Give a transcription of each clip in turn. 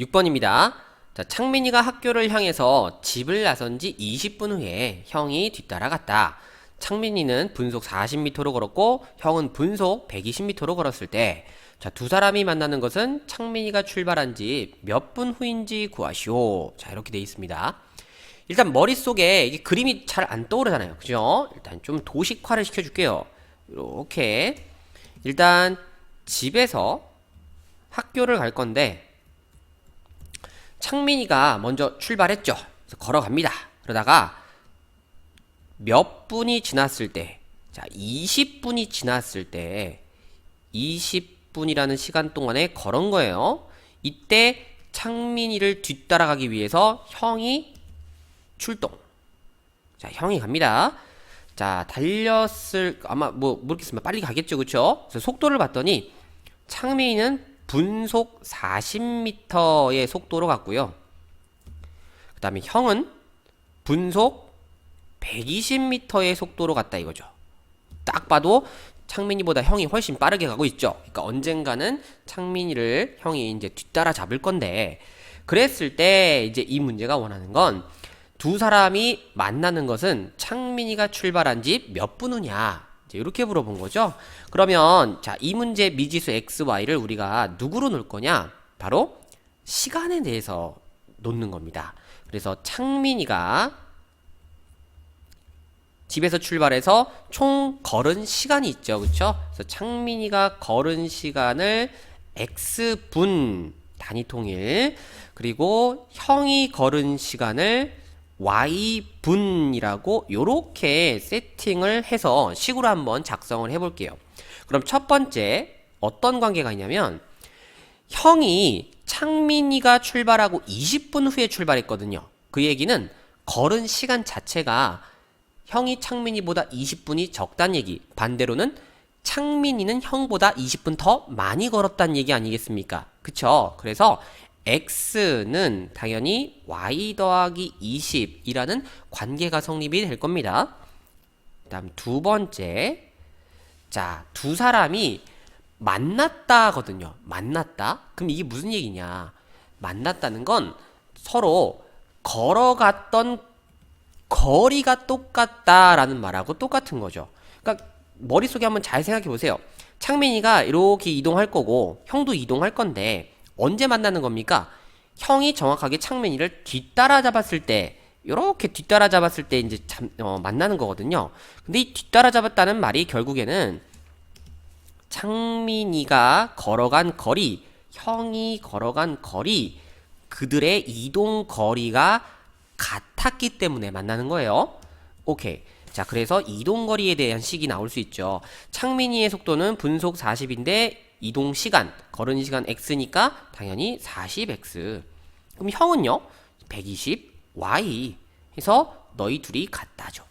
6번입니다. 자, 창민이가 학교를 향해서 집을 나선 지 20분 후에 형이 뒤따라갔다. 창민이는 분속 40m로 걸었고 형은 분속 120m로 걸었을 때, 자, 두 사람이 만나는 것은 창민이가 출발한 지 몇 분 후인지 구하시오. 자, 이렇게 돼 있습니다. 일단 머릿속에 이게 그림이 잘 안 떠오르잖아요. 그죠? 일단 좀 도식화를 시켜줄게요. 이렇게 일단 집에서 학교를 갈 건데 창민이가 먼저 출발했죠. 그래서 걸어갑니다. 그러다가 몇 분이 지났을 때, 자, 20분이 지났을 때, 20분이라는 시간 동안에 걸은 거예요. 이때 창민이를 뒤따라가기 위해서 형이 출동. 자, 형이 갑니다. 자, 달렸을, 아마 모르겠습니다. 빨리 가겠죠. 그쵸? 그래서 속도를 봤더니 창민이는 분속 40m의 속도로 갔고요. 그 다음에 형은 분속 120m의 속도로 갔다 이거죠. 딱 봐도 창민이보다 형이 훨씬 빠르게 가고 있죠. 그러니까 언젠가는 창민이를 형이 이제 뒤따라 잡을 건데, 그랬을 때 이제 이 문제가 원하는 건 두 사람이 만나는 것은 창민이가 출발한 지 몇 분 후냐, 이렇게 물어본 거죠. 그러면 자, 이 문제 미지수 x, y를 우리가 누구로 놓을 거냐? 바로 시간에 대해서 놓는 겁니다. 그래서 창민이가 집에서 출발해서 총 걸은 시간이 있죠. 그쵸? 그래서 창민이가 걸은 시간을 x분 단위 통일, 그리고 형이 걸은 시간을 y분이라고 요렇게 세팅을 해서 식으로 한번 작성을 해볼게요. 그럼 첫 번째 어떤 관계가 있냐면, 형이 창민이가 출발하고 20분 후에 출발했거든요. 그 얘기는 걸은 시간 자체가 형이 창민이보다 20분이 적다는 얘기, 반대로는 창민이는 형보다 20분 더 많이 걸었다는 얘기 아니겠습니까? 그쵸? 그래서 x는 당연히 y 더하기 20이라는 관계가 성립이 될 겁니다. 그 다음 두 번째, 자, 두 사람이 만났다 거든요. 만났다? 그럼 이게 무슨 얘기냐? 만났다는 건 서로 걸어갔던 거리가 똑같다라는 말하고 똑같은 거죠. 그러니까 머릿속에 한번 잘 생각해 보세요. 창민이가 이렇게 이동할 거고 형도 이동할 건데 언제 만나는 겁니까? 형이 정확하게 창민이를 뒤따라 잡았을 때, 이렇게 뒤따라 잡았을 때 이제 만나는 거거든요. 근데 이 뒤따라 잡았다는 말이 결국에는 창민이가 걸어간 거리, 형이 걸어간 거리, 그들의 이동 거리가 같았기 때문에 만나는 거예요. 오케이. 자, 그래서 이동 거리에 대한 식이 나올 수 있죠. 창민이의 속도는 분속 40인데 이동 시간, 걸은 시간 x니까 당연히 40x. 그럼 형은요? 120y 해서 너희 둘이 같다죠.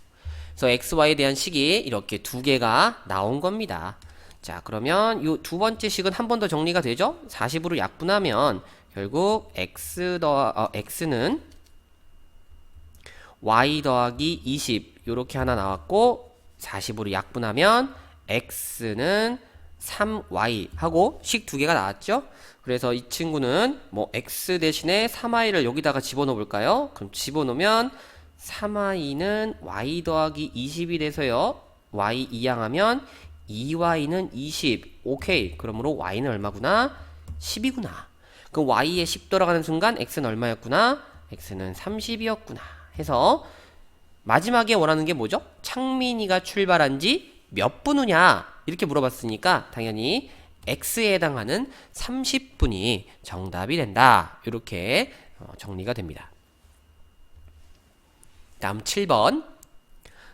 그래서 xy에 대한 식이 이렇게 두 개가 나온 겁니다. 자, 그러면 이 두 번째 식은 한 번 더 정리가 되죠? 40으로 약분하면 결국 x는 y 더하기 20 요렇게 하나 나왔고, 40으로 약분하면 x는 3y 하고 식 두 개가 나왔죠. 그래서 이 친구는 뭐 x 대신에 3y를 여기다가 집어넣어 볼까요? 그럼 집어넣으면 3y는 y 더하기 20이 돼서요, y 이항하면 2y는 20. 오케이. 그러므로 y는 얼마구나? 10이구나. 그럼 y에 10 들어가는 순간 x는 얼마였구나? x는 30이었구나 해서 마지막에 원하는 게 뭐죠? 창민이가 출발한 지 몇 분 후냐? 이렇게 물어봤으니까 당연히 x에 해당하는 30분이 정답이 된다. 이렇게 정리가 됩니다. 다음 7번.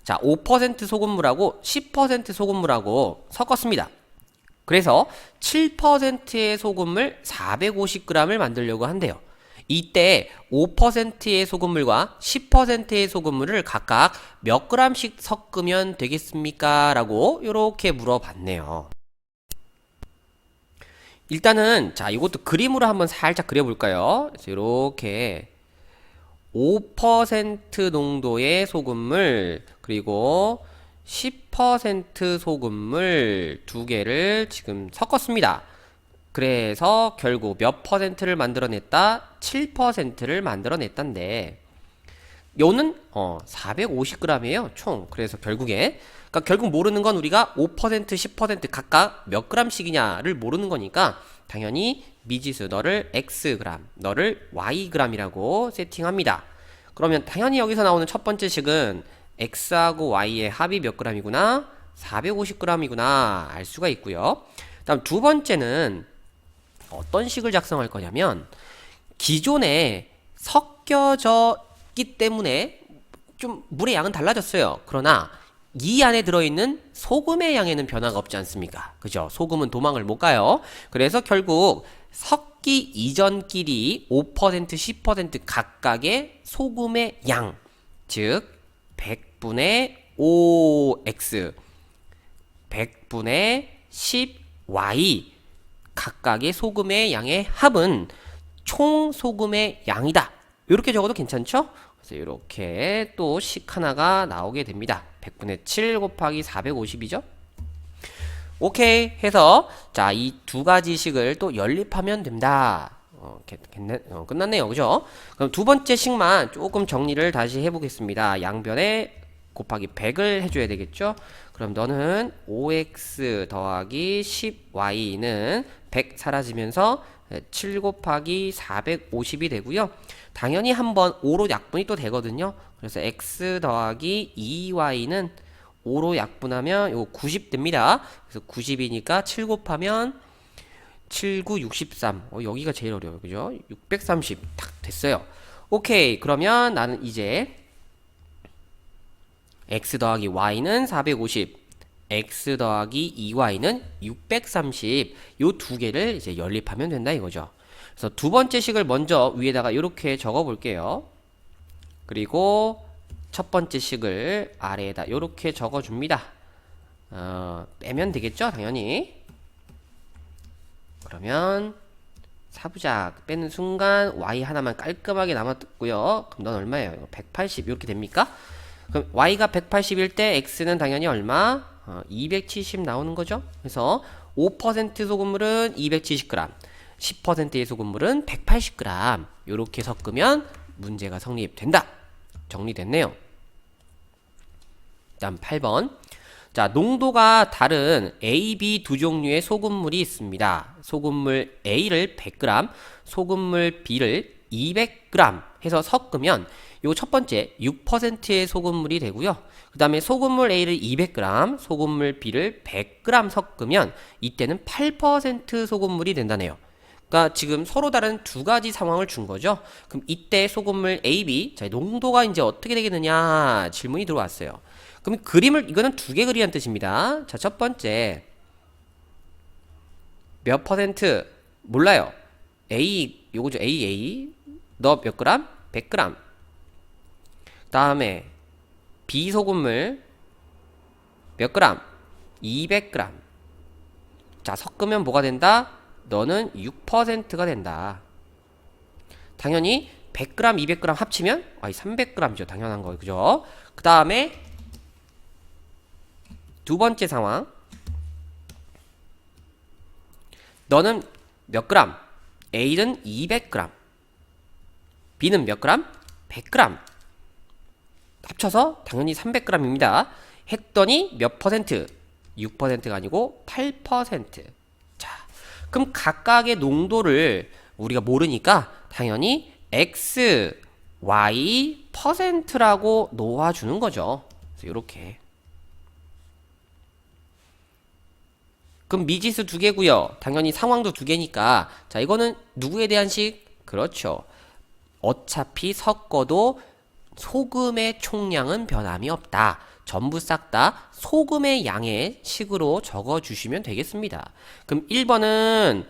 자, 5% 소금물하고 10% 소금물하고 섞었습니다. 그래서 7%의 소금물 450g을 만들려고 한대요. 이때 5%의 소금물과 10%의 소금물을 각각 몇 g씩 섞으면 되겠습니까? 라고 이렇게 물어봤네요. 일단은 자, 이것도 그림으로 한번 살짝 그려볼까요? 그래서 이렇게 5% 농도의 소금물, 그리고 10% 소금물 두 개를 지금 섞었습니다. 그래서 결국 몇 퍼센트를 만들어냈다? 7%를 만들어냈단데 요는 450g이에요 총. 그래서 결국에 그러니까 결국 모르는 건 우리가 5% 10% 각각 몇 g씩이냐를 모르는 거니까 당연히 미지수 너를 xg 너를 yg이라고 세팅합니다. 그러면 당연히 여기서 나오는 첫 번째 식은 x하고 y의 합이 몇 g이구나 450g이구나 알 수가 있고요. 다음 두 번째는 어떤 식을 작성할 거냐면 기존에 섞여져 있기 때문에 좀 물의 양은 달라졌어요. 그러나 이 안에 들어있는 소금의 양에는 변화가 없지 않습니까? 그죠? 소금은 도망을 못 가요. 그래서 결국 섞기 이전끼리 5% 10% 각각의 소금의 양, 즉 100분의 5x 100분의 10y 각각의 소금의 양의 합은 총 소금의 양이다. 이렇게 적어도 괜찮죠? 그래서 이렇게 또 식 하나가 나오게 됩니다. 100분의 7 곱하기 450이죠? 오케이 해서 자, 이 두 가지 식을 또 연립하면 됩니다. 끝났네요. 그죠? 그럼 두 번째 식만 조금 정리를 다시 해보겠습니다. 양변에 곱하기 100을 해줘야 되겠죠? 그럼 너는 5x 더하기 10y는 100 사라지면서 7 곱하기 450이 되고요. 당연히 한번 5로 약분이 또 되거든요. 그래서 x 더하기 2y는 5로 약분하면 이거 90 됩니다. 그래서 90이니까 7 곱하면 7, 9, 63. 여기가 제일 어려워요. 그죠? 630. 딱 됐어요. 오케이. 그러면 나는 이제 x 더하기 y는 450, x 더하기 2y는 630. 요 두 개를 이제 연립하면 된다 이거죠. 그래서 두 번째 식을 먼저 위에다가 이렇게 적어 볼게요. 그리고 첫 번째 식을 아래에다 이렇게 적어 줍니다. 빼면 되겠죠? 당연히. 그러면 사부작 빼는 순간 y 하나만 깔끔하게 남았고요. 그럼 넌 얼마예요? 180 이렇게 됩니까? 그럼 y가 180일 때 x는 당연히 얼마? 270 나오는 거죠. 그래서 5% 소금물은 270g, 10%의 소금물은 180g. 이렇게 섞으면 문제가 성립된다. 정리됐네요. 다음 8번. 자, 농도가 다른 A, B 두 종류의 소금물이 있습니다. 소금물 A를 100g, 소금물 B를 200g 해서 섞으면 요 첫 번째 6%의 소금물이 되고요. 그 다음에 소금물 A를 200g, 소금물 B를 100g 섞으면 이때는 8% 소금물이 된다네요. 그러니까 지금 서로 다른 두 가지 상황을 준 거죠. 그럼 이때 소금물 A, B, 자, 농도가 이제 어떻게 되겠느냐 질문이 들어왔어요. 그럼 그림을 이거는 두 개 그리란 뜻입니다. 자, 첫 번째 몇 퍼센트 몰라요. A 요거죠. A 너 몇 그램? 100g. 다음에 B 소금물 몇 그램? 200g. 자, 섞으면 뭐가 된다? 너는 6%가 된다. 당연히 100g, 200g 합치면 300g이죠. 당연한 거예요. 그죠? 그 다음에 두 번째 상황. 너는 몇 그램? A는 200g. B는 몇 그램? 100g. 합쳐서 당연히 300g입니다. 했더니 몇 퍼센트? 6%가 아니고 8%. 자, 그럼 각각의 농도를 우리가 모르니까 당연히 X, Y 퍼센트라고 놓아주는 거죠. 그래서 이렇게. 그럼 미지수 두 개고요. 당연히 상황도 두 개니까. 자, 이거는 누구에 대한 식? 그렇죠. 어차피 섞어도 소금의 총량은 변함이 없다. 전부 싹 다 소금의 양의 식으로 적어주시면 되겠습니다. 그럼 1번은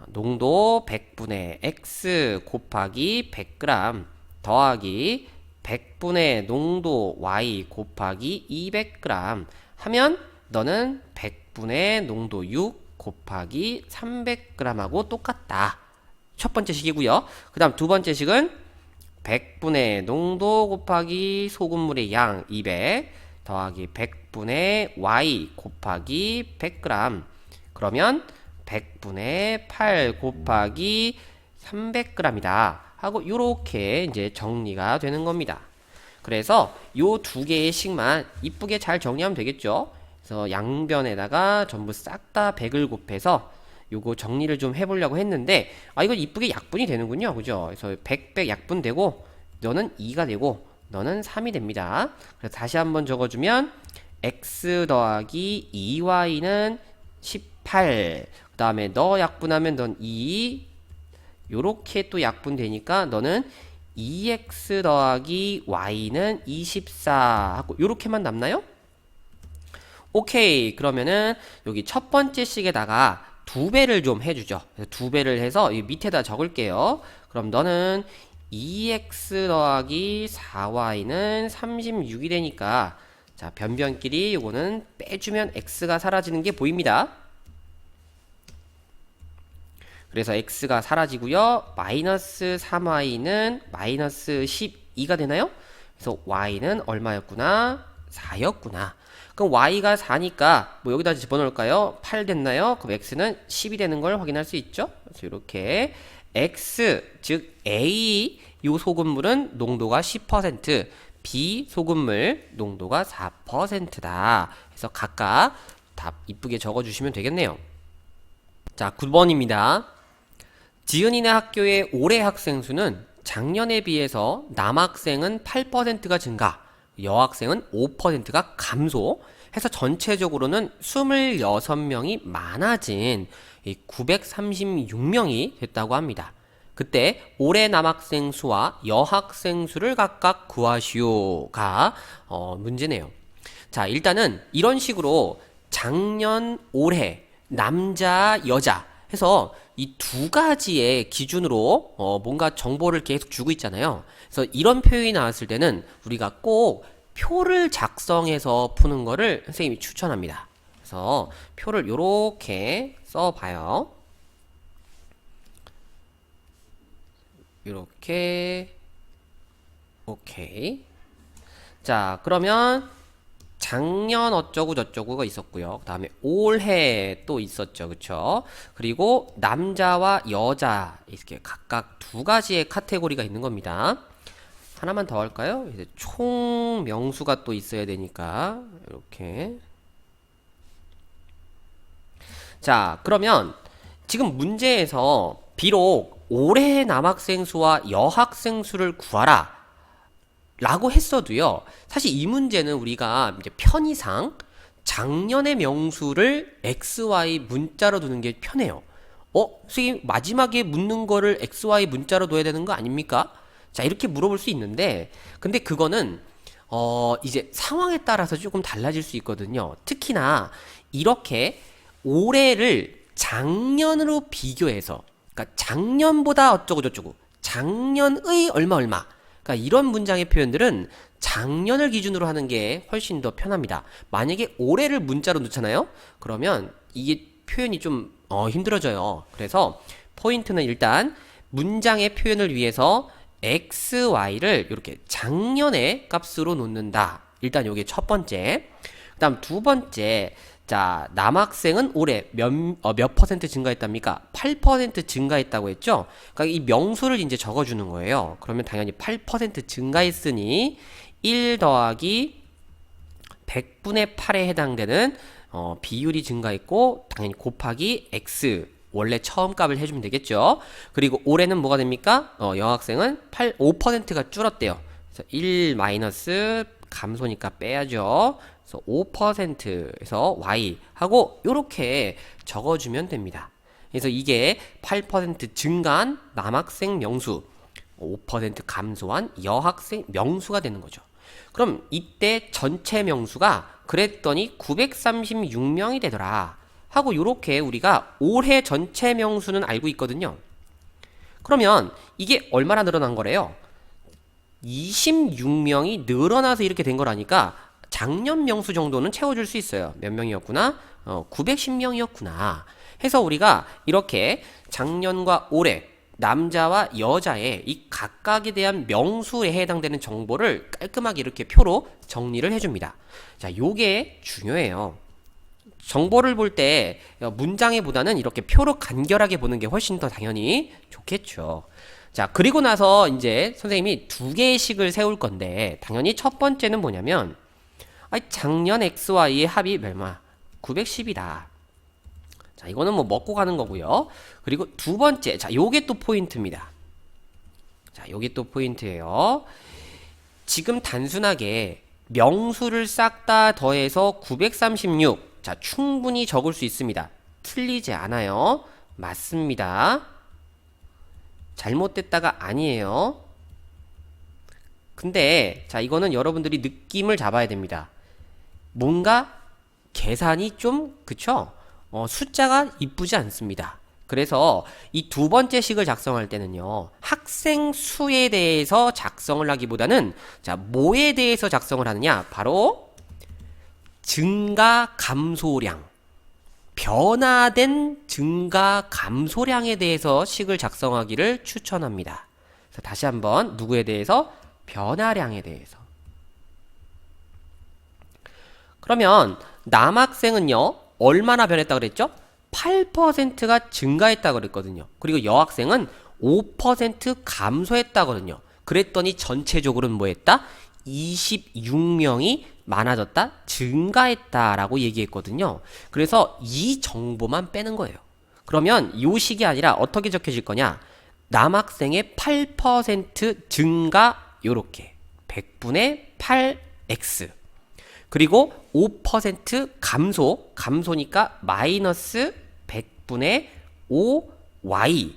농도 100분의 x 곱하기 100g 더하기 100분의 농도 y 곱하기 200g 하면 너는 100분의 농도 6 곱하기 300g하고 똑같다. 첫 번째 식이고요. 그 다음 두 번째 식은 100분의 농도 곱하기 소금물의 양 200 더하기 100분의 y 곱하기 100g 그러면 100분의 8 곱하기 300g이다 하고 요렇게 이제 정리가 되는 겁니다. 그래서 요 두 개의 식만 이쁘게 잘 정리하면 되겠죠. 그래서 양변에다가 전부 싹 다 100을 곱해서 요거 정리를 좀 해보려고 했는데, 이거 이쁘게 약분이 되는군요. 그죠? 그래서 100 약분되고 너는 2가 되고 너는 3이 됩니다. 그래서 다시 한번 적어주면 x 더하기 2y는 18, 그 다음에 너 약분하면 넌 2, 요렇게 또 약분되니까 너는 2x 더하기 y는 24 하고 요렇게만 남나요? 오케이. 그러면은 여기 첫 번째 식에다가 2배를 좀 해주죠. 2배를 해서 이 밑에다 적을게요. 그럼 너는 2x 더하기 4y는 36이 되니까, 자, 변변끼리 요거는 빼주면 x가 사라지는 게 보입니다. 그래서 x가 사라지고요. 마이너스 3y는 마이너스 12가 되나요? 그래서 y는 얼마였구나? 4였구나. 그럼 y가 4니까 뭐 여기다 집어넣을까요? 8 됐나요? 그럼 x는 10이 되는 걸 확인할 수 있죠? 그래서 이렇게 x, 즉 A 요 소금물은 농도가 10%, B 소금물 농도가 4%다. 그래서 각각 답 이쁘게 적어주시면 되겠네요. 자, 9번입니다. 지은이네 학교의 올해 학생 수는 작년에 비해서 남학생은 8%가 증가, 여학생은 5%가 감소 해서 전체적으로는 26명이 많아진 936명이 됐다고 합니다. 그때 올해 남학생 수와 여학생 수를 각각 구하시오가 문제네요. 자, 일단은 이런 식으로 작년, 올해, 남자, 여자 해서 이 두 가지의 기준으로 뭔가 정보를 계속 주고 있잖아요. 그래서 이런 표현이 나왔을 때는 우리가 꼭 표를 작성해서 푸는 거를 선생님이 추천합니다. 그래서 표를 요렇게 써봐요. 요렇게. 오케이. 자, 그러면 작년 어쩌고 저쩌고가 있었고요. 그 다음에 올해 또 있었죠. 그쵸? 그리고 남자와 여자 이렇게 각각 두 가지의 카테고리가 있는 겁니다. 하나만 더 할까요? 이제 총 명수가 또 있어야 되니까 이렇게. 자, 그러면 지금 문제에서 비록 올해 남학생 수와 여학생 수를 구하라 라고 했어도요, 사실 이 문제는 우리가 이제 편의상 작년의 명수를 XY 문자로 두는 게 편해요. 선생님, 마지막에 묻는 거를 XY 문자로 둬야 되는 거 아닙니까? 자, 이렇게 물어볼 수 있는데, 근데 그거는 이제 상황에 따라서 조금 달라질 수 있거든요. 특히나 이렇게 올해를 작년으로 비교해서, 그러니까 작년보다 어쩌고 저쩌고, 작년의 얼마 얼마, 그러니까 이런 문장의 표현들은 작년을 기준으로 하는 게 훨씬 더 편합니다. 만약에 올해를 문자로 넣잖아요? 그러면 이게 표현이 좀 힘들어져요. 그래서 포인트는 일단 문장의 표현을 위해서 x, y를 이렇게 작년의 값으로 놓는다. 일단 요게 첫 번째. 그 다음 두 번째. 자, 남학생은 올해 몇 퍼센트 증가했답니까? 8% 증가했다고 했죠? 그러니까 이 명수를 이제 적어주는 거예요. 그러면 당연히 8% 증가했으니 1 더하기 100분의 8에 해당되는 비율이 증가했고, 당연히 곱하기 x, 원래 처음 값을 해주면 되겠죠? 그리고 올해는 뭐가 됩니까? 여학생은 5%가 줄었대요. 그래서 1 마이너스 감소니까 빼야죠. 그래서 5%에서 y 하고 요렇게 적어주면 됩니다. 그래서 이게 8% 증가한 남학생 명수, 5% 감소한 여학생 명수가 되는 거죠. 그럼 이때 전체 명수가 그랬더니 936명이 되더라 하고 요렇게 우리가 올해 전체 명수는 알고 있거든요. 그러면 이게 얼마나 늘어난 거래요? 26명이 늘어나서 이렇게 된 거라니까 작년 명수 정도는 채워줄 수 있어요. 몇 명이었구나? 910명이었구나. 해서 우리가 이렇게 작년과 올해 남자와 여자의 이 각각에 대한 명수에 해당되는 정보를 깔끔하게 이렇게 표로 정리를 해줍니다. 자, 요게 중요해요. 정보를 볼 때 문장에보다는 이렇게 표로 간결하게 보는 게 훨씬 더 당연히 좋겠죠. 자, 그리고 나서 이제 선생님이 두 개의 식을 세울 건데, 당연히 첫 번째는 뭐냐면, 작년 XY의 합이 얼마? 910이다. 자, 이거는 뭐 먹고 가는 거고요. 그리고 두 번째, 자, 요게 또 포인트입니다. 자, 요게 또 포인트예요. 지금 단순하게 명수를 싹 다 더해서 936. 자, 충분히 적을 수 있습니다. 틀리지 않아요. 맞습니다. 잘못됐다가 아니에요. 근데 자, 이거는 여러분들이 느낌을 잡아야 됩니다. 뭔가 계산이 좀 그쵸? 숫자가 이쁘지 않습니다. 그래서 이 두 번째 식을 작성할 때는요, 학생 수에 대해서 작성을 하기보다는 자, 뭐에 대해서 작성을 하느냐? 바로 증가 감소량, 변화된 증가 감소량에 대해서 식을 작성하기를 추천합니다. 그래서 다시 한번 누구에 대해서? 변화량에 대해서. 그러면 남학생은요, 얼마나 변했다 그랬죠? 8%가 증가했다 그랬거든요. 그리고 여학생은 5% 감소했다거든요. 그랬더니 전체적으로는 뭐 했다? 26명이 많아졌다? 증가했다라고 얘기했거든요. 그래서 이 정보만 빼는 거예요. 그러면 이 식이 아니라 어떻게 적혀질 거냐? 남학생의 8% 증가, 요렇게 100분의 8x, 그리고 5% 감소, 감소니까 마이너스 100분의 5y.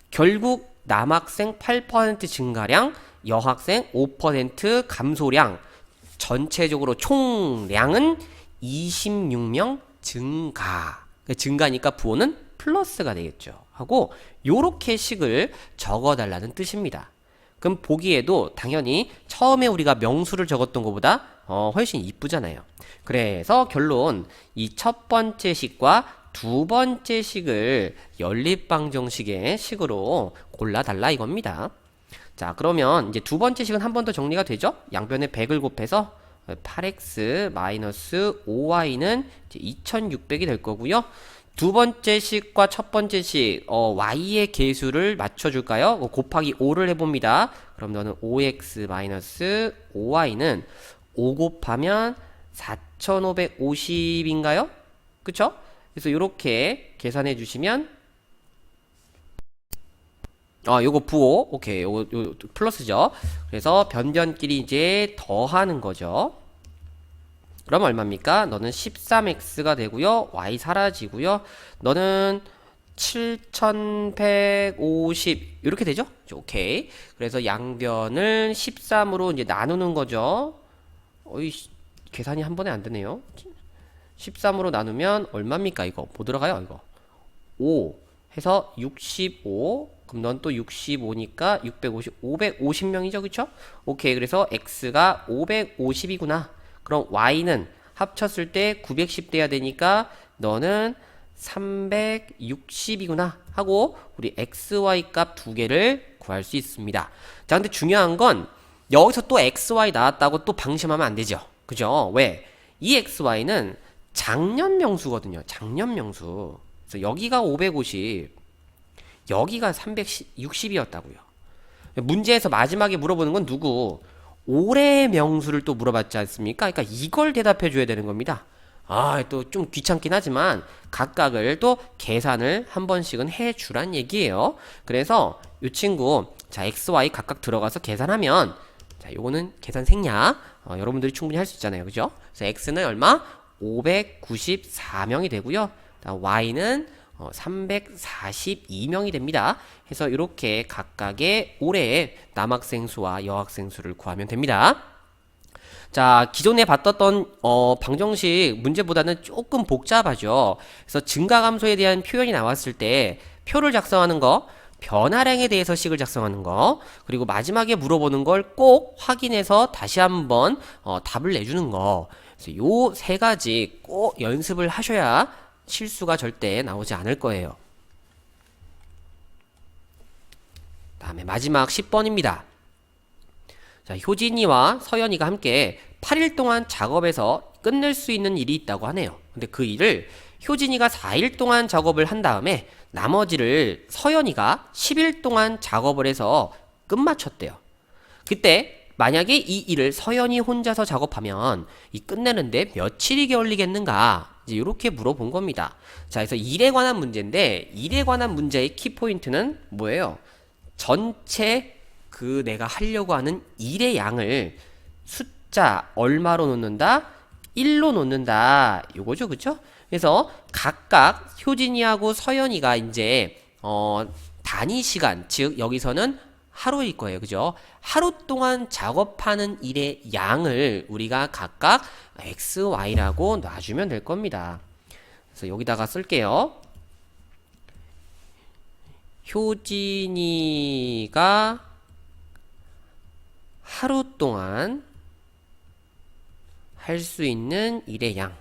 결국 남학생 8% 증가량, 여학생 5% 감소량, 전체적으로 총량은 26명 증가. 증가니까 부호는 플러스가 되겠죠. 하고 요렇게 식을 적어달라는 뜻입니다. 그럼 보기에도 당연히 처음에 우리가 명수를 적었던 것보다 훨씬 이쁘잖아요. 그래서 결론, 이 첫 번째 식과 두 번째 식을 연립방정식의 식으로 골라달라 이겁니다. 자, 그러면 이제 두 번째 식은 한 번 더 정리가 되죠? 양변에 100을 곱해서 8x 마이너스 5y는 2600이 될 거고요. 두 번째 식과 첫 번째 식, y의 계수를 맞춰줄까요? 곱하기 5를 해봅니다. 그럼 너는 5x 마이너스 5y는 5 곱하면 4550인가요? 그쵸? 그래서 이렇게 계산해 주시면, 요거 부호, 오케이, 요거 플러스죠. 그래서 변변끼리 이제 더하는 거죠. 그럼 얼마입니까? 너는 13x가 되고요. y 사라지고요. 너는 7150 이렇게 되죠? 오케이. 그래서 양변을 13으로 이제 나누는 거죠. 계산이 한 번에 안 되네요. 13으로 나누면 얼마입니까? 이거 뭐 들어가요? 이거 5 해서 65. 그럼 넌 또 65니까 650, 550명이죠, 그쵸? 오케이. 그래서 x가 550이구나. 그럼 y는 합쳤을 때 910 돼야 되니까 너는 360이구나 하고 우리 xy 값 두 개를 구할 수 있습니다. 자, 근데 중요한 건 여기서 또 xy 나왔다고 또 방심하면 안 되죠. 그죠? 왜? 이 xy는 작년 명수거든요. 작년 명수. 그래서 여기가 550, 여기가 360이었다고요. 문제에서 마지막에 물어보는 건 누구? 올해 명수를 또 물어봤지 않습니까? 그러니까 이걸 대답해 줘야 되는 겁니다. 또 좀 귀찮긴 하지만 각각을 또 계산을 한 번씩은 해 주란 얘기예요. 그래서 이 친구, 자, x, y 각각 들어가서 계산하면, 자, 요거는 계산 생략, 여러분들이 충분히 할 수 있잖아요. 그죠? 그래서 x는 얼마? 594명이 되고요. y는 342명이 됩니다. 해서 이렇게 각각의 올해의 남학생 수와 여학생 수를 구하면 됩니다. 자, 기존에 봤던 방정식 문제보다는 조금 복잡하죠. 그래서 증가감소에 대한 표현이 나왔을 때 표를 작성하는 거, 변화량에 대해서 식을 작성하는 거, 그리고 마지막에 물어보는 걸 꼭 확인해서 다시 한번 답을 내주는 거. 그래서 요 세 가지 꼭 연습을 하셔야 실수가 절대 나오지 않을 거예요. 다음에 마지막 10번입니다. 자, 효진이와 서연이가 함께 8일 동안 작업해서 끝낼 수 있는 일이 있다고 하네요. 근데 그 일을 효진이가 4일 동안 작업을 한 다음에 나머지를 서연이가 10일 동안 작업을 해서 끝마쳤대요. 그때 만약에 이 일을 서연이 혼자서 작업하면 이 끝내는데 며칠이 걸리겠는가? 이제 이렇게 물어본 겁니다. 자, 그래서 일에 관한 문제인데 일에 관한 문제의 키포인트는 뭐예요? 전체 그 내가 하려고 하는 일의 양을 숫자 얼마로 놓는다? 1로 놓는다. 요거죠, 그쵸? 그래서 각각 효진이하고 서연이가 이제 단위 시간, 즉 여기서는 하루일 거예요, 그죠? 하루 동안 작업하는 일의 양을 우리가 각각 x, y라고 놔주면 될 겁니다. 그래서 여기다가 쓸게요. 효진이가 하루 동안 할 수 있는 일의 양.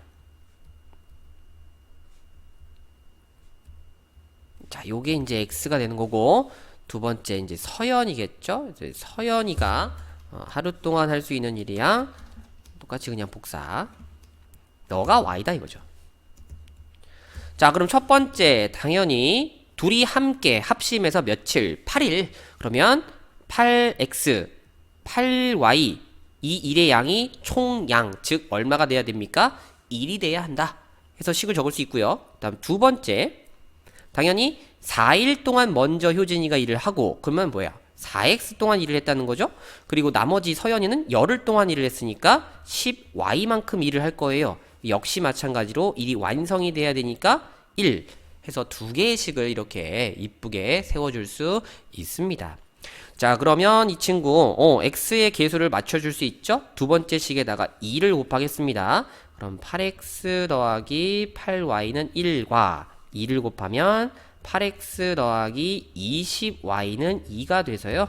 자, 요게 이제 x가 되는 거고, 두 번째 이제 서연이겠죠? 이제 서연이가 하루 동안 할 수 있는 일의 양 똑같이 그냥 복사. 너가 y다 이거죠. 자, 그럼 첫 번째 당연히 둘이 함께 합심해서 며칠? 8일. 그러면 8x, 8y 이 일의 양이 총양, 즉 얼마가 돼야 됩니까? 1이 돼야 한다. 해서 식을 적을 수 있고요. 다음 두 번째, 당연히 4일 동안 먼저 효진이가 일을 하고, 그러면 뭐야? 4x 동안 일을 했다는 거죠? 그리고 나머지 서연이는 열흘 동안 일을 했으니까 10y만큼 일을 할 거예요. 역시 마찬가지로 일이 완성이 돼야 되니까 1 해서 두 개의 식을 이렇게 이쁘게 세워줄 수 있습니다. 자, 그러면 이 친구 x의 계수를 맞춰줄 수 있죠? 두 번째 식에다가 2를 곱하겠습니다. 그럼 8x 더하기 8y는 1과 2를 곱하면 8x 더하기 20y는 2가 돼서요.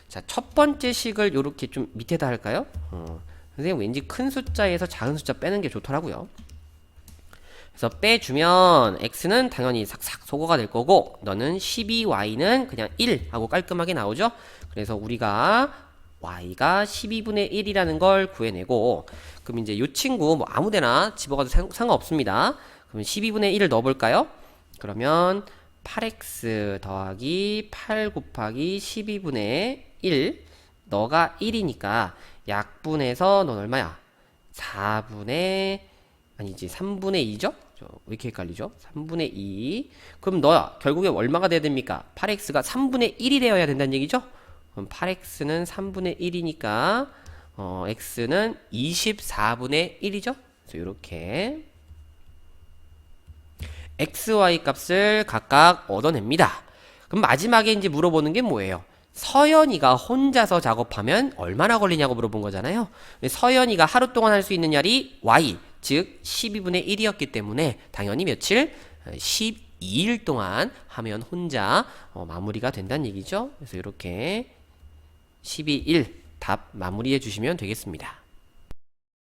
자, 첫 번째 식을 요렇게 좀 밑에다 할까요? 선생님 왠지 큰 숫자에서 작은 숫자 빼는 게 좋더라고요. 그래서 빼주면 x는 당연히 삭삭 소거가 될 거고, 너는 12y는 그냥 1 하고 깔끔하게 나오죠. 그래서 우리가 y가 12분의 1이라는 걸 구해내고, 그럼 이제 이 친구 뭐 아무데나 집어가도 상관없습니다. 그럼 12분의 1을 넣어볼까요? 그러면 8x 더하기 8 곱하기 12분의 1, 너가 1이니까 약분해서 넌 얼마야? 3분의 2죠? 왜 이렇게 헷갈리죠? 3분의 2. 그럼 너야 결국에 얼마가 돼야 됩니까? 8x가 3분의 1이 되어야 된다는 얘기죠? 그럼 8x는 3분의 1이니까 x는 24분의 1이죠? 그래서 이렇게 x, y 값을 각각 얻어냅니다. 그럼 마지막에 이제 물어보는 게 뭐예요? 서연이가 혼자서 작업하면 얼마나 걸리냐고 물어본 거잖아요. 서연이가 하루 동안 할 수 있는 날이 y, 즉 12분의 1이었기 때문에 당연히 며칠? 12일 동안 하면 혼자 마무리가 된다는 얘기죠. 그래서 이렇게 12일 답 마무리해 주시면 되겠습니다.